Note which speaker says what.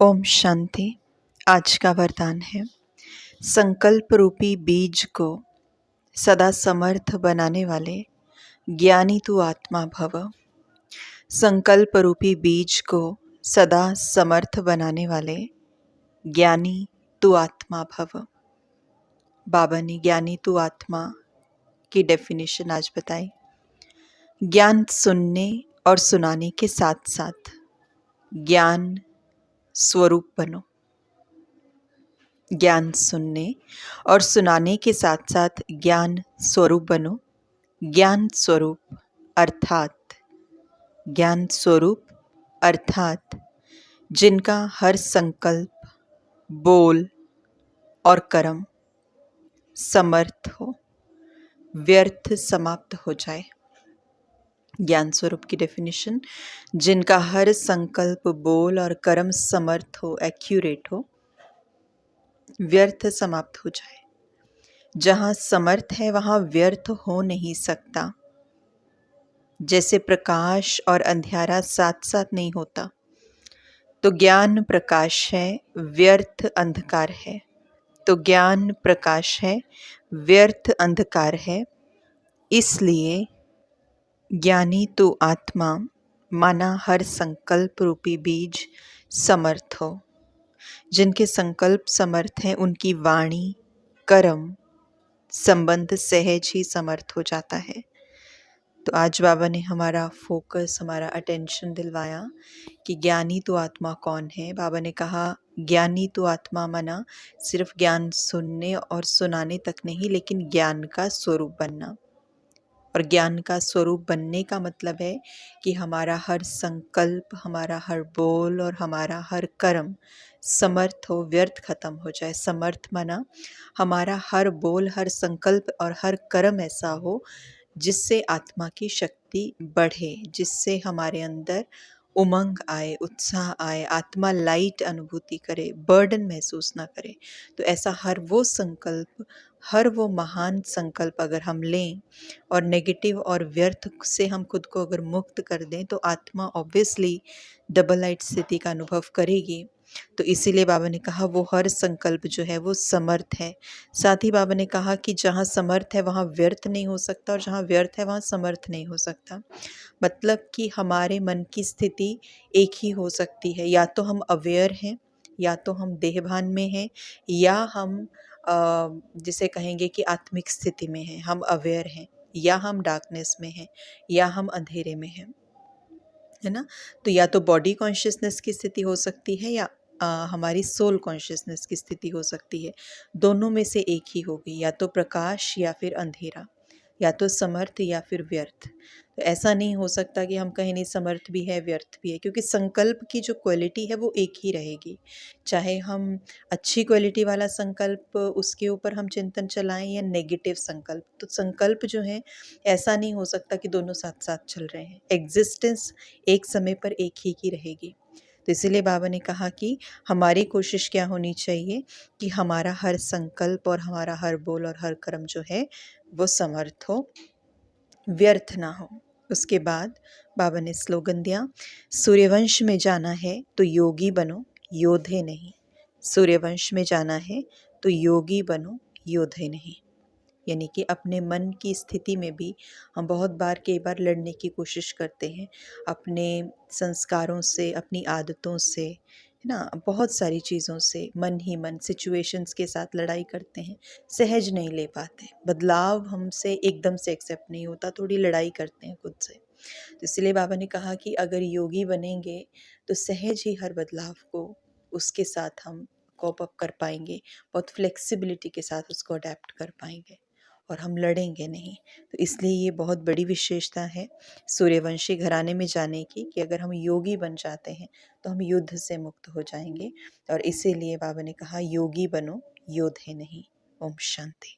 Speaker 1: ओम शांति। आज का वरदान है, संकल्प रूपी बीज को सदा समर्थ बनाने वाले ज्ञानी तू आत्मा भव। संकल्प रूपी बीज को सदा समर्थ बनाने वाले ज्ञानी तू आत्मा भव। बाबा ने ज्ञानी तू आत्मा की डेफिनेशन आज बताई। ज्ञान सुनने और सुनाने के साथ साथ ज्ञान स्वरूप बनो। ज्ञान सुनने और सुनाने के साथ साथ ज्ञान स्वरूप बनो। ज्ञान स्वरूप अर्थात जिनका हर संकल्प, बोल और कर्म समर्थ हो, व्यर्थ समाप्त हो जाए। ज्ञान स्वरूप की डेफिनेशन, जिनका हर संकल्प, बोल और कर्म समर्थ हो, एक्यूरेट हो, व्यर्थ समाप्त हो जाए। जहाँ समर्थ है वहाँ व्यर्थ हो नहीं सकता। जैसे प्रकाश और अंधेरा साथ साथ नहीं होता, तो ज्ञान प्रकाश है, व्यर्थ अंधकार है। तो ज्ञान प्रकाश है, व्यर्थ अंधकार है। इसलिए ज्ञानी तो आत्मा माना हर संकल्प रूपी बीज समर्थ हो। जिनके संकल्प समर्थ हैं उनकी वाणी, कर्म, संबंध सहज ही समर्थ हो जाता है। तो आज बाबा ने हमारा फोकस, हमारा अटेंशन दिलवाया कि ज्ञानी तो आत्मा कौन है। बाबा ने कहा ज्ञानी तो आत्मा माना सिर्फ ज्ञान सुनने और सुनाने तक नहीं, लेकिन ज्ञान का स्वरूप बनना। और ज्ञान का स्वरूप बनने का मतलब है कि हमारा हर संकल्प, हमारा हर बोल और हमारा हर कर्म समर्थ हो, व्यर्थ खत्म हो जाए। समर्थ माना हमारा हर बोल, हर संकल्प और हर कर्म ऐसा हो जिससे आत्मा की शक्ति बढ़े, जिससे हमारे अंदर उमंग आए, उत्साह आए, आत्मा लाइट अनुभूति करे, बर्डन महसूस ना करे। तो ऐसा हर वो संकल्प, हर वो महान संकल्प अगर हम लें और नेगेटिव और व्यर्थ से हम खुद को अगर मुक्त कर दें, तो आत्मा ऑब्वियसली डबल लाइट स्थिति का अनुभव करेगी। तो इसीलिए बाबा ने कहा वो हर संकल्प जो है वो समर्थ है। साथ ही बाबा ने कहा कि जहाँ समर्थ है वहाँ व्यर्थ नहीं हो सकता, और जहाँ व्यर्थ है वहाँ समर्थ नहीं हो सकता। मतलब कि हमारे मन की स्थिति एक ही हो सकती है, या तो हम अवेयर हैं, या तो हम देहभान में हैं, या हम जिसे कहेंगे कि आत्मिक स्थिति में हैं, हम अवेयर हैं, या हम डार्कनेस में हैं, या हम अंधेरे में हैं, है ना। तो या तो बॉडी कॉन्शियसनेस की स्थिति हो सकती है, या हमारी सोल कॉन्शियसनेस की स्थिति हो सकती है। दोनों में से एक ही होगी, या तो प्रकाश या फिर अंधेरा, या तो समर्थ या फिर व्यर्थ। तो ऐसा नहीं हो सकता कि हम कहें नहीं समर्थ भी है व्यर्थ भी है, क्योंकि संकल्प की जो क्वालिटी है वो एक ही रहेगी। चाहे हम अच्छी क्वालिटी वाला संकल्प उसके ऊपर हम चिंतन चलाएं, या नेगेटिव संकल्प। तो संकल्प जो है ऐसा नहीं हो सकता कि दोनों साथ साथ चल रहे हैं। एग्जिस्टेंस एक समय पर एक ही की रहेगी। तो इसीलिए बाबा ने कहा कि हमारी कोशिश क्या होनी चाहिए कि हमारा हर संकल्प और हमारा हर बोल और हर कर्म जो है वो समर्थ हो, व्यर्थ ना हो। उसके बाद बाबा ने स्लोगन दिया, सूर्यवंश में जाना है तो योगी बनो, योद्धे नहीं। सूर्यवंश में जाना है तो योगी बनो, योद्धे नहीं। यानी कि अपने मन की स्थिति में भी हम बहुत बार, कई बार लड़ने की कोशिश करते हैं अपने संस्कारों से, अपनी आदतों से, है ना, बहुत सारी चीज़ों से मन ही मन सिचुएशंस के साथ लड़ाई करते हैं, सहज नहीं ले पाते। बदलाव हमसे एकदम से एक्सेप्ट नहीं होता, थोड़ी लड़ाई करते हैं खुद से। तो इसलिए बाबा ने कहा कि अगर योगी बनेंगे तो सहज ही हर बदलाव को उसके साथ हम कोप अप कर पाएंगे, बहुत फ्लेक्सिबिलिटी के साथ उसको अडेप्ट कर पाएंगे, और हम लड़ेंगे नहीं। तो इसलिए ये बहुत बड़ी विशेषता है सूर्यवंशी घराने में जाने की, कि अगर हम योगी बन जाते हैं तो हम युद्ध से मुक्त हो जाएंगे। और इसीलिए बाबा ने कहा योगी बनो, योद्धे नहीं। ओम शांति।